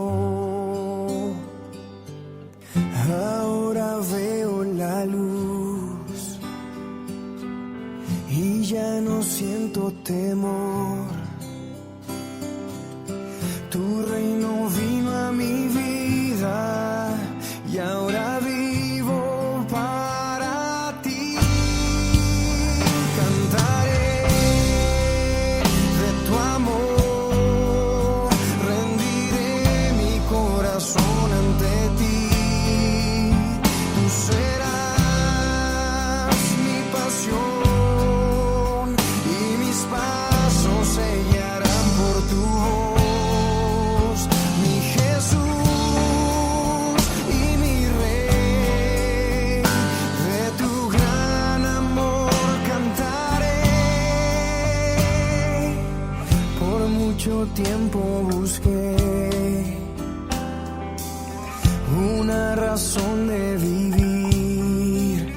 Ahora veo la luz y ya no siento temor. Tu reino vino a mi vida y ahora vivo para ti. Cantaré de tu amor, rendiré mi corazón ante ti. Tú serás mi pasión y mis pasos se guiarán por tu voz. Mucho tiempo busqué una razón de vivir.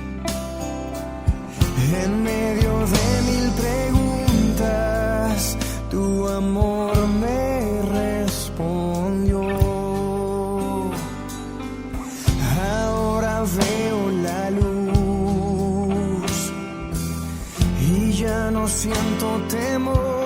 En medio de mil preguntas, tu amor me respondió. Ahora veo la luz y ya no siento temor.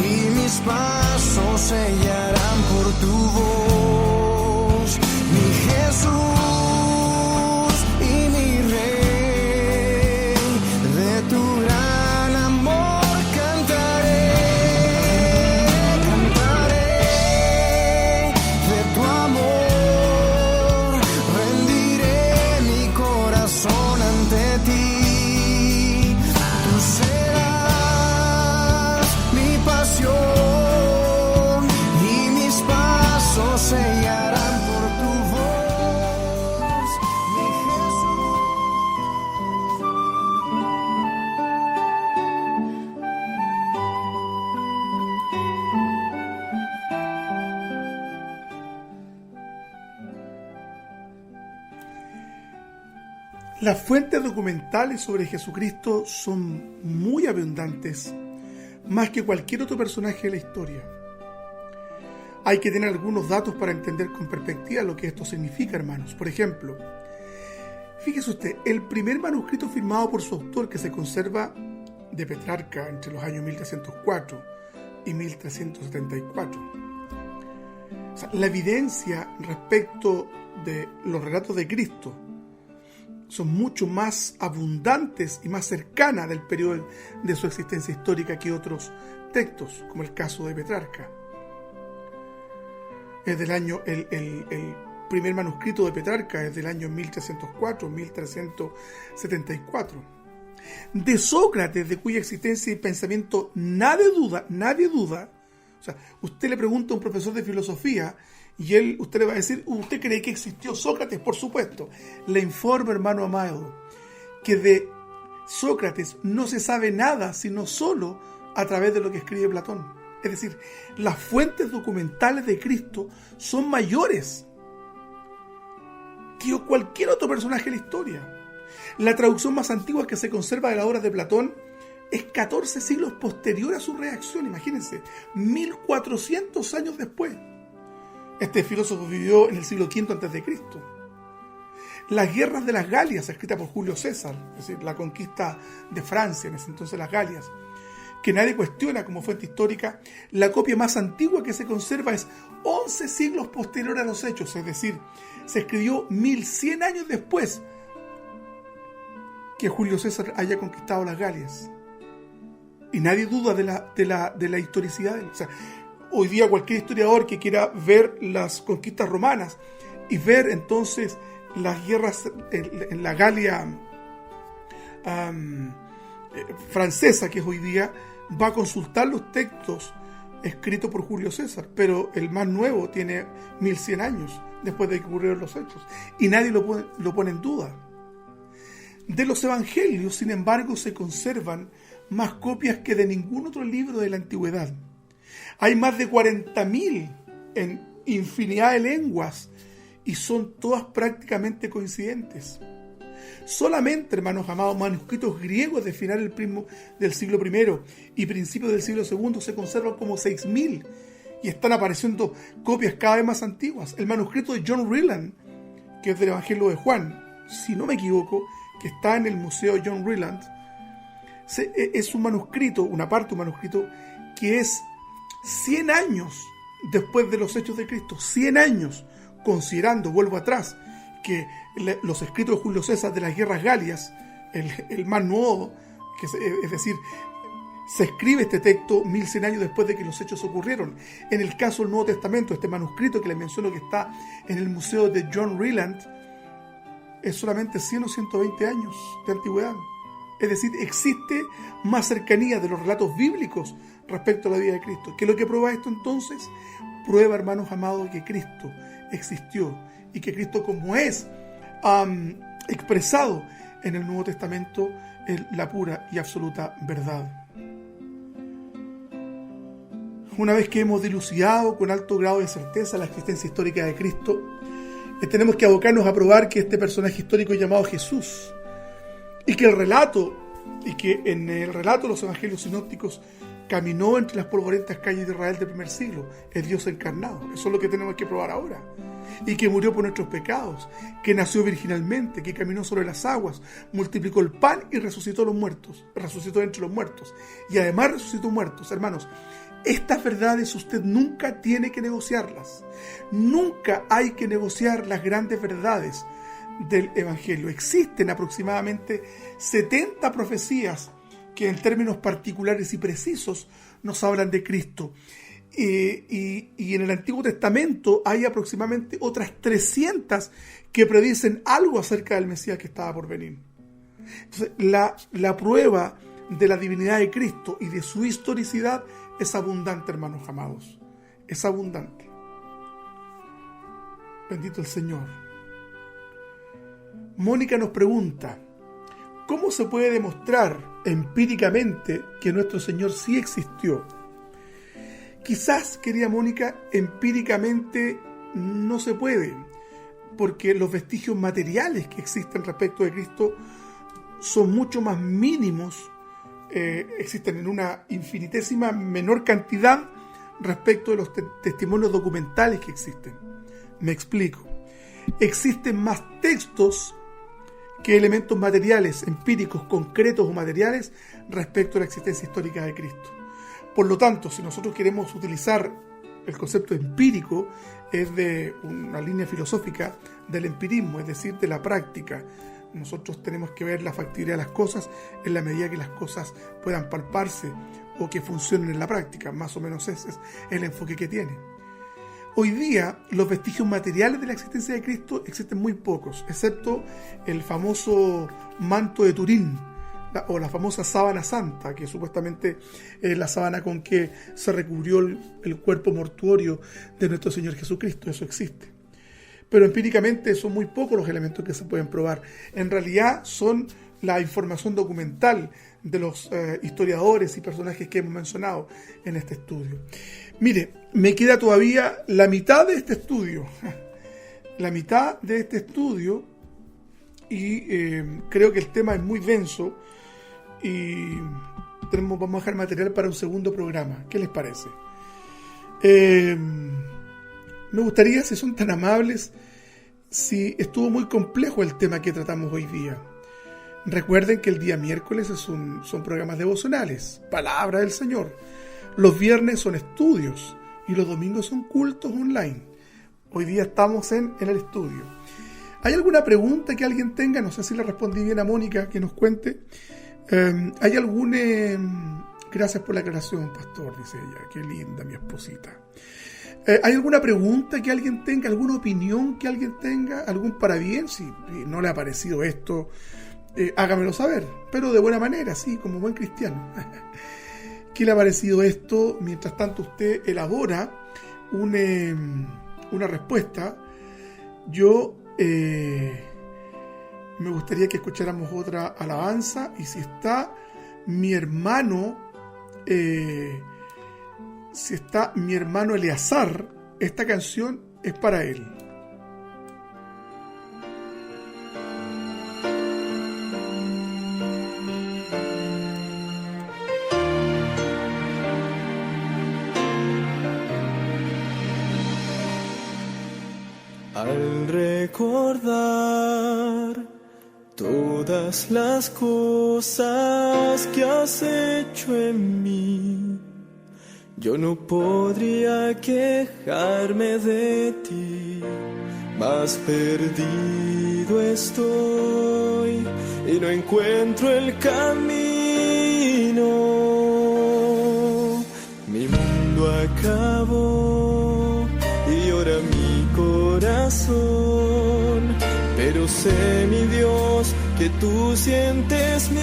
Y mis pasos se guiarán por tu voz, mi Jesús y mi Rey. De tu gran amor cantaré, cantaré de tu amor, rendiré mi corazón ante ti. Tú serás mi pasión y mis pasos se guiarán por tu voz, mi Las fuentes documentales sobre Jesucristo son muy abundantes, más que cualquier otro personaje de la historia. Hay que tener algunos datos para entender con perspectiva lo que esto significa, hermanos. Por ejemplo, fíjese usted, el primer manuscrito firmado por su autor que se conserva de Petrarca entre los años 1304 y 1374. O sea, la evidencia respecto de los relatos de Cristo son mucho más abundantes y más cercanas del periodo de su existencia histórica que otros textos, como el caso de Petrarca. Es del año, el primer manuscrito de Petrarca es del año 1304-1374. De Sócrates, de cuya existencia y pensamiento nadie duda. O sea, usted le pregunta a un profesor de filosofía y usted le va a decir, ¿usted cree que existió Sócrates? Por supuesto. Le informo, hermano amado, que de Sócrates no se sabe nada, sino solo a través de lo que escribe Platón. Es decir, las fuentes documentales de Cristo son mayores que cualquier otro personaje de la historia. La traducción más antigua que se conserva de las obras de Platón es 14 siglos posterior a su reacción, imagínense, 1400 años después. Este filósofo vivió en el siglo V a.C. Las guerras de las Galias, escrita por Julio César, es decir, la conquista de Francia, en ese entonces las Galias, que nadie cuestiona como fuente histórica. La copia más antigua que se conserva es 11 siglos posterior a los hechos, es decir, se escribió 1100 años después que Julio César haya conquistado las Galias. Y nadie duda de la historicidad. O sea, hoy día cualquier historiador que quiera ver las conquistas romanas y ver entonces las guerras en la Galia francesa, que es hoy día, va a consultar los textos escritos por Julio César, pero el más nuevo tiene 1100 años después de que ocurrieron los hechos, y nadie lo pone en duda. De los evangelios, sin embargo, se conservan más copias que de ningún otro libro de la antigüedad. Hay más de 40.000 en infinidad de lenguas y son todas prácticamente coincidentes. Solamente, hermanos amados, manuscritos griegos de final del siglo I y principios del siglo II se conservan como 6.000 y están apareciendo copias cada vez más antiguas. El manuscrito de John Ryland, que es del Evangelio de Juan, si no me equivoco, que está en el Museo John Ryland, es un manuscrito, una parte de un manuscrito que es 100 años después de los hechos de Cristo, 100 años, considerando, vuelvo atrás, que los escritos de Julio César de las guerras galias, el más nuevo, es decir, se escribe este texto 1100 años después de que los hechos ocurrieron. En el caso del Nuevo Testamento, este manuscrito que les menciono que está en el Museo de John Ryland, es solamente 100 o 120 años de antigüedad. Es decir, existe más cercanía de los relatos bíblicos respecto a la vida de Cristo. ¿Qué es lo que prueba esto entonces? Prueba, hermanos amados, que Cristo existió y que Cristo, como es expresado en el Nuevo Testamento, es la pura y absoluta verdad. Una vez que hemos dilucidado con alto grado de certeza la existencia histórica de Cristo, tenemos que abocarnos a probar que este personaje histórico llamado Jesús, y que en el relato de los evangelios sinópticos caminó entre las polvorientas calles de Israel del primer siglo, es Dios encarnado. Eso es lo que tenemos que probar ahora. Y que murió por nuestros pecados, que nació virginalmente, que caminó sobre las aguas, multiplicó el pan y resucitó entre los muertos, y además resucitó muertos. Hermanos, estas verdades usted nunca tiene que negociarlas. Nunca hay que negociar las grandes verdades del Evangelio. Existen aproximadamente 70 profecías que en términos particulares y precisos nos hablan de Cristo. Y en el Antiguo Testamento hay aproximadamente otras 300 que predicen algo acerca del Mesías que estaba por venir. Entonces, la prueba de la divinidad de Cristo y de su historicidad es abundante, hermanos amados. Es abundante. Bendito el Señor. Mónica nos pregunta: ¿cómo se puede demostrar empíricamente que nuestro Señor sí existió? Quizás, querida Mónica, empíricamente no se puede, porque los vestigios materiales que existen respecto de Cristo son mucho más mínimos, existen en una infinitésima menor cantidad respecto de los testimonios documentales que existen. Me explico. Existen más textos que elementos materiales, empíricos, concretos o materiales respecto a la existencia histórica de Cristo. Por lo tanto, si nosotros queremos utilizar el concepto empírico, es de una línea filosófica del empirismo, es decir, de la práctica. Nosotros tenemos que ver la factibilidad de las cosas en la medida que las cosas puedan palparse o que funcionen en la práctica. Más o menos ese es el enfoque que tiene. Hoy día, los vestigios materiales de la existencia de Cristo existen muy pocos, excepto el famoso manto de Turín, o la famosa sábana santa, que supuestamente es la sábana con que se recubrió el cuerpo mortuorio de nuestro Señor Jesucristo. Eso existe. Pero empíricamente son muy pocos los elementos que se pueden probar. En realidad son la información documental de los historiadores y personajes que hemos mencionado en este estudio. Mire, me queda todavía la mitad de este estudio. La mitad de este estudio, y creo que el tema es muy denso y vamos a dejar material para un segundo programa. ¿Qué les parece? Me gustaría, si son tan amables, si estuvo muy complejo el tema que tratamos hoy día. Recuerden que el día miércoles son programas devocionales, palabra del Señor. Los viernes son estudios y los domingos son cultos online. Hoy día estamos en el estudio. ¿Hay alguna pregunta que alguien tenga? No sé si le respondí bien a Mónica, que nos cuente. ¿Hay alguna... Gracias por la aclaración, pastor, dice ella. Qué linda mi esposita. ¿Hay alguna pregunta que alguien tenga? ¿Alguna opinión que alguien tenga? ¿Algún parabién? Si no le ha parecido esto, hágamelo saber. Pero de buena manera, sí, como buen cristiano. ¿Qué le ha parecido esto? Mientras tanto usted elabora una respuesta. Yo me gustaría que escucháramos otra alabanza. Y si está mi hermano... si está mi hermano Eleazar, esta canción es para él. Al recordar todas las cosas que has hecho en mí, yo no podría quejarme de ti, mas perdido estoy y no encuentro el camino. Mi mundo acabó y llora mi corazón, pero sé, mi Dios, que tú sientes mi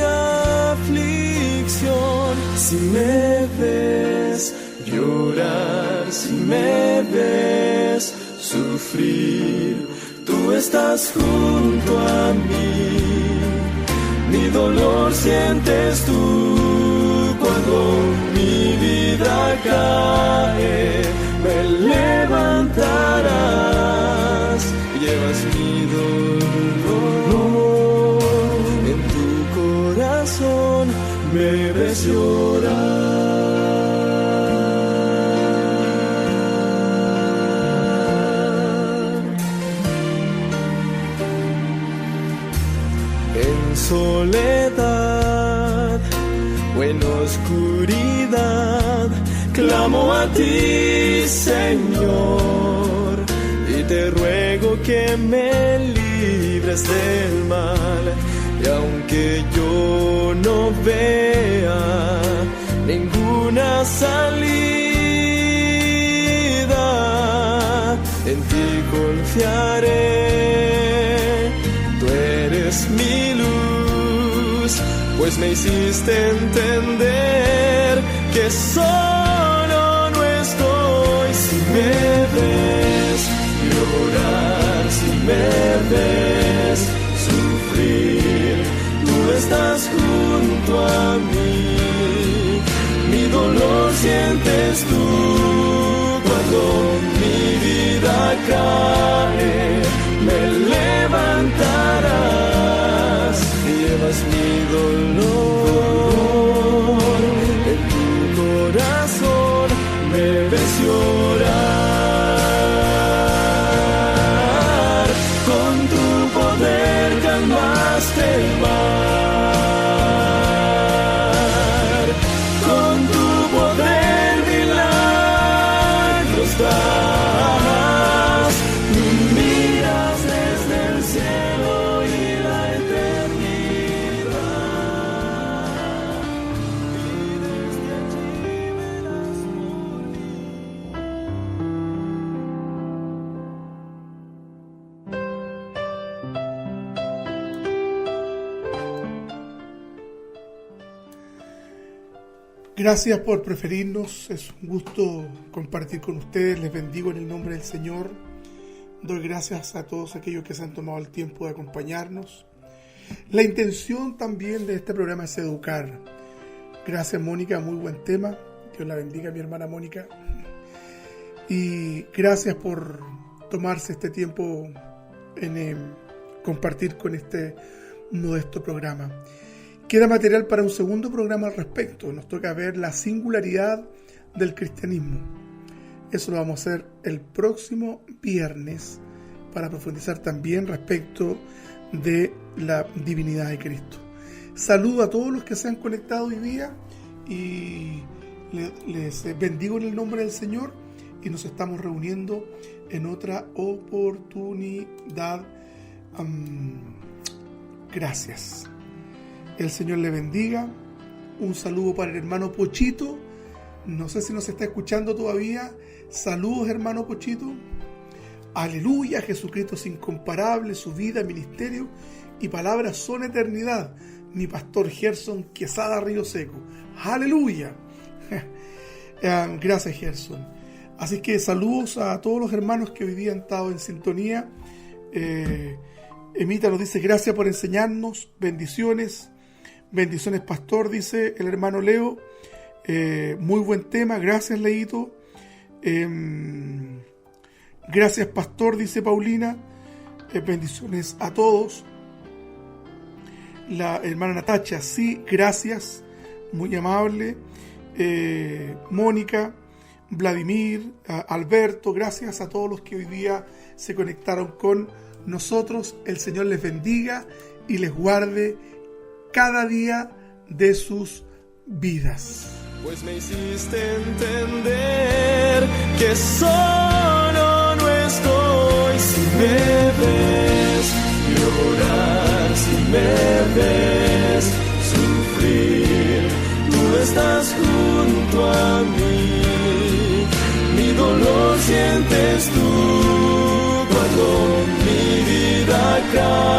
aflicción. Si me ves llorar, si me ves sufrir, tú estás junto a mí. Mi dolor sientes tú cuando mi vida cae. Me levantarás, llevas mi dolor en tu corazón, me ves llorar. Soledad o en oscuridad, clamo a ti, Señor, y te ruego que me libres del mal. Y aunque yo no vea ninguna salida, en ti confiaré. Tú eres mi luz, pues me hiciste entender que solo no estoy. Si me ves llorar, si me ves sufrir, tú estás junto a mí. Mi dolor sientes tú cuando mi vida cae. Me levantarás, llevas mi dolor en tu corazón, me ves llorar. Con tu poder calmaste el mar, con tu poder milagros das. Miras desde el cielo y la eternidad, y desde allí verás Gracias por preferirnos, es un gusto compartir con ustedes, les bendigo en el nombre del Señor. Doy gracias a todos aquellos que se han tomado el tiempo de acompañarnos. La intención también de este programa es educar. Gracias, Mónica, muy buen tema. Dios la bendiga, mi hermana Mónica. Y gracias por tomarse este tiempo en compartir con este modesto programa. Queda material para un segundo programa al respecto. Nos toca ver la singularidad del cristianismo. Eso lo vamos a hacer el próximo viernes para profundizar también respecto de la divinidad de Cristo. Saludo a todos los que se han conectado hoy día y les bendigo en el nombre del Señor, y nos estamos reuniendo en otra oportunidad. Gracias. El Señor le bendiga. Un saludo para el hermano Pochito. No sé si nos está escuchando todavía. Saludos, hermano Pochito. Aleluya, Jesucristo es incomparable, su vida, ministerio y palabras son eternidad. Mi pastor Gerson Quesada Río Seco. Aleluya. Gracias, Gerson. Así que saludos a todos los hermanos que hoy día han estado en sintonía. Emita nos dice: gracias por enseñarnos, bendiciones. Bendiciones, pastor, dice el hermano Leo. Muy buen tema, gracias, Leito. Gracias, pastor, dice Paulina. Bendiciones a todos. La hermana Natacha, sí, gracias, muy amable. Mónica, Vladimir, Alberto, gracias a todos los que hoy día se conectaron con nosotros. El Señor les bendiga y les guarde cada día de sus vidas. Pues me hiciste entender que solo no estoy si me ves llorar, si me ves sufrir. Tú estás junto a mí, mi dolor sientes tú cuando mi vida cae.